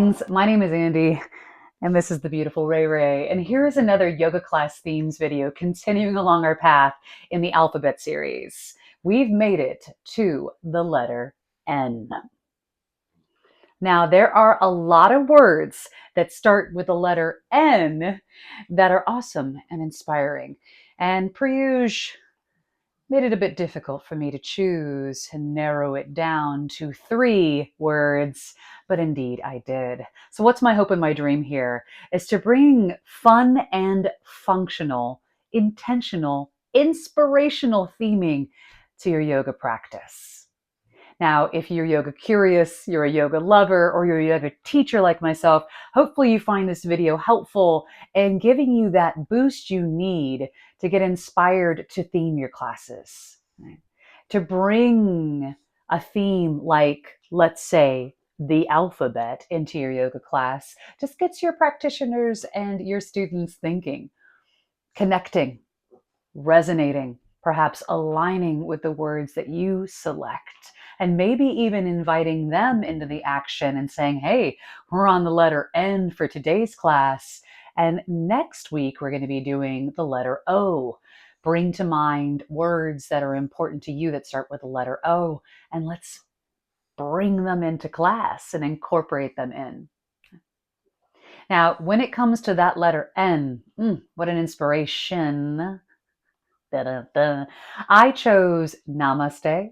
Greetings, my name is Andy, and this is the beautiful Ray Ray. And here is another yoga class themes video continuing along our path in the alphabet series. We've made it to the letter N. Now, there are a lot of words that start with the letter N that are awesome and inspiring. And Priyush made it a bit difficult for me to choose and narrow it down to 3 words, but indeed I did. So what's my hope and my dream here is to bring fun and functional, intentional, inspirational theming to your yoga practice. Now, if you're yoga curious, you're a yoga lover, or you're a yoga teacher like myself, hopefully you find this video helpful and giving you that boost you need to get inspired to theme your classes. Right? To bring a theme like, let's say, the alphabet into your yoga class just gets your practitioners and your students thinking, connecting, resonating, perhaps aligning with the words that you select, and maybe even inviting them into the action and saying, hey, we're on the letter N for today's class, and next week we're going to be doing the letter O. Bring to mind words that are important to you that start with the letter O, and let's bring them into class and incorporate them in. Now, when it comes to that letter N, what an inspiration. Da-da-da. I chose Namaste,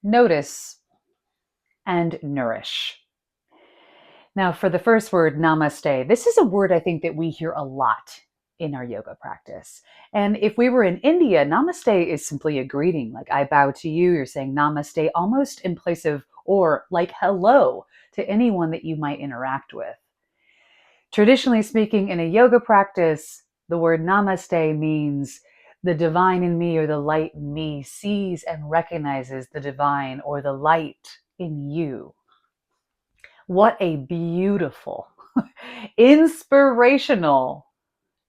Notice, and Nourish. Now, for the first word, Namaste, this is a word I think that we hear a lot in our yoga practice. And if we were in India, Namaste is simply a greeting. Like, I bow to you, you're saying Namaste, almost in place of, or like hello to anyone that you might interact with. Traditionally speaking, in a yoga practice, the word Namaste means the divine in me or the light in me sees and recognizes the divine or the light in you. What a beautiful, inspirational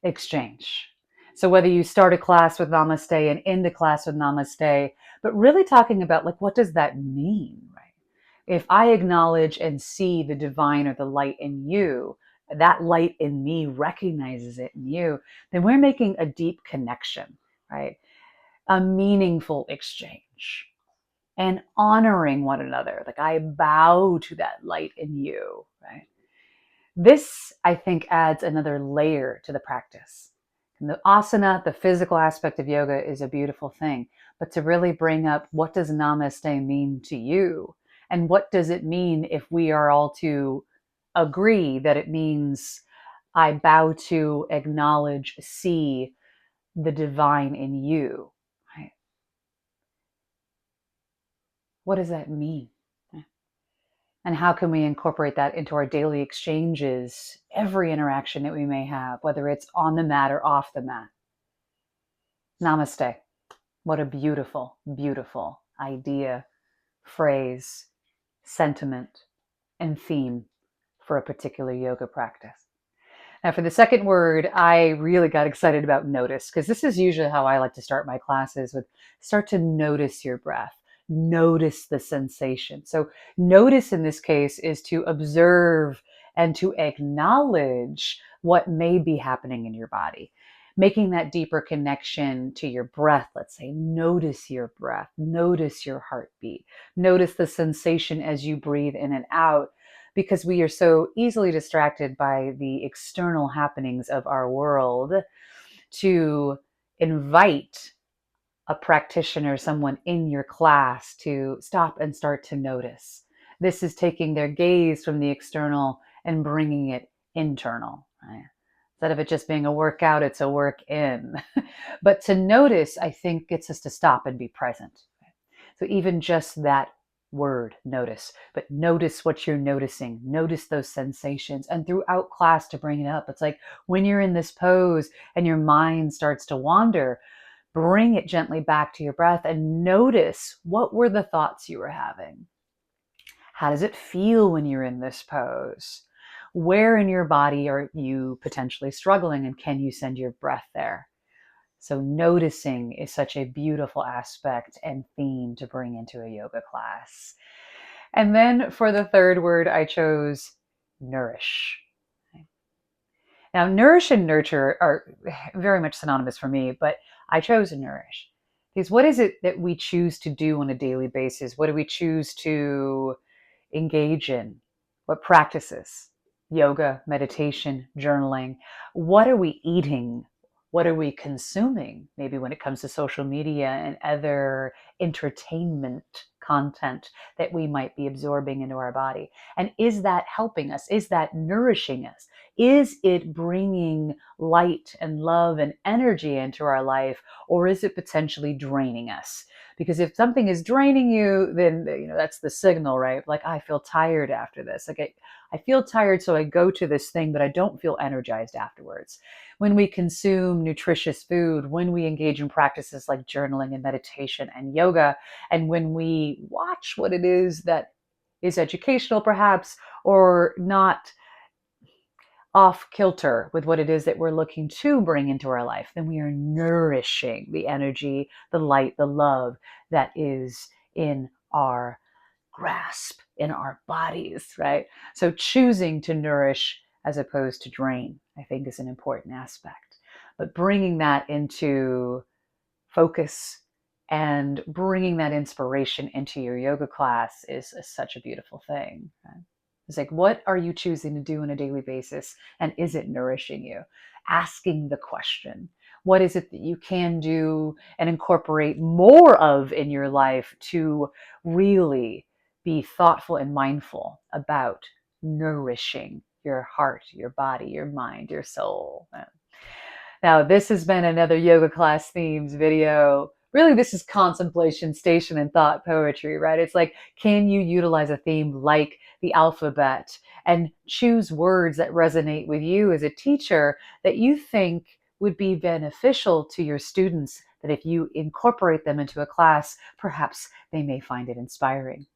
exchange. So whether you start a class with Namaste and end a class with Namaste, but really talking about like, what does that mean, right? If I acknowledge and see the divine or the light in you, that light in me recognizes it in you, then we're making a deep connection, right? A meaningful exchange and honoring one another. Like, I bow to that light in you, right? This, I think, adds another layer to the practice. And the asana, the physical aspect of yoga, is a beautiful thing. But to really bring up, what does Namaste mean to you? And what does it mean if we are all to agree that it means I bow to, acknowledge, see the divine in you? Right? What does that mean? And how can we incorporate that into our daily exchanges, every interaction that we may have, whether it's on the mat or off the mat? Namaste. What a beautiful, beautiful idea, phrase, sentiment, and theme for a particular yoga practice. Now, for the second word, I really got excited about notice, because this is usually how I like to start my classes with start to notice your breath, notice the sensation. So notice in this case is to observe and to acknowledge what may be happening in your body, making that deeper connection to your breath. Let's say, notice your breath, notice your heartbeat, notice the sensation as you breathe in and out, because we are so easily distracted by the external happenings of our world, to invite a practitioner, someone in your class, to stop and start to notice. This is taking their gaze from the external and bringing it internal. Right? Instead of it just being a workout, it's a work in. But to notice, I think, gets us to stop and be present. So even just that word, notice, but notice what you're noticing, notice those sensations, and throughout class to bring it up. It's like when you're in this pose and your mind starts to wander, bring it gently back to your breath and notice, what were the thoughts you were having? How does it feel when you're in this pose? Where in your body are you potentially struggling, and can you send your breath there? So noticing is such a beautiful aspect and theme to bring into a yoga class. And then for the third word, I chose nourish. Now, nourish and nurture are very much synonymous for me, but I chose nourish because what is it that we choose to do on a daily basis? What do we choose to engage in? What practices? Yoga, meditation, journaling. What are we eating? What are we consuming? Maybe when it comes to social media and other entertainment content that we might be absorbing into our body. And is that helping us? Is that nourishing us? Is it bringing light and love and energy into our life, or is it potentially draining us? Because if something is draining you, then that's the signal, right? Like, I feel tired after this. Like, I feel tired, so I go to this thing, but I don't feel energized afterwards. When we consume nutritious food, when we engage in practices like journaling and meditation and yoga, and when we watch what it is that is educational, perhaps, or not off kilter with what it is that we're looking to bring into our life, then we are nourishing the energy, the light, the love that is in our grasp, in our bodies, right? So choosing to nourish as opposed to drain, I think, is an important aspect. But bringing that into focus and bringing that inspiration into your yoga class is such a beautiful thing. Right? It's like, what are you choosing to do on a daily basis? And is it nourishing you? Asking the question, what is it that you can do and incorporate more of in your life to really be thoughtful and mindful about nourishing your heart, your body, your mind, your soul? Now, this has been another Yoga Class Themes video. Really, this is contemplation, station, and thought poetry, right? It's like, can you utilize a theme like the alphabet and choose words that resonate with you as a teacher that you think would be beneficial to your students, that if you incorporate them into a class, perhaps they may find it inspiring.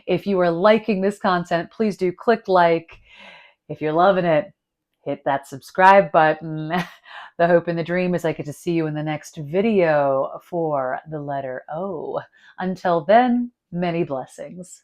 If you are liking this content, please do click like. If you're loving it, hit that subscribe button. The hope and the dream is I get to see you in the next video for the letter O. Until then, many blessings.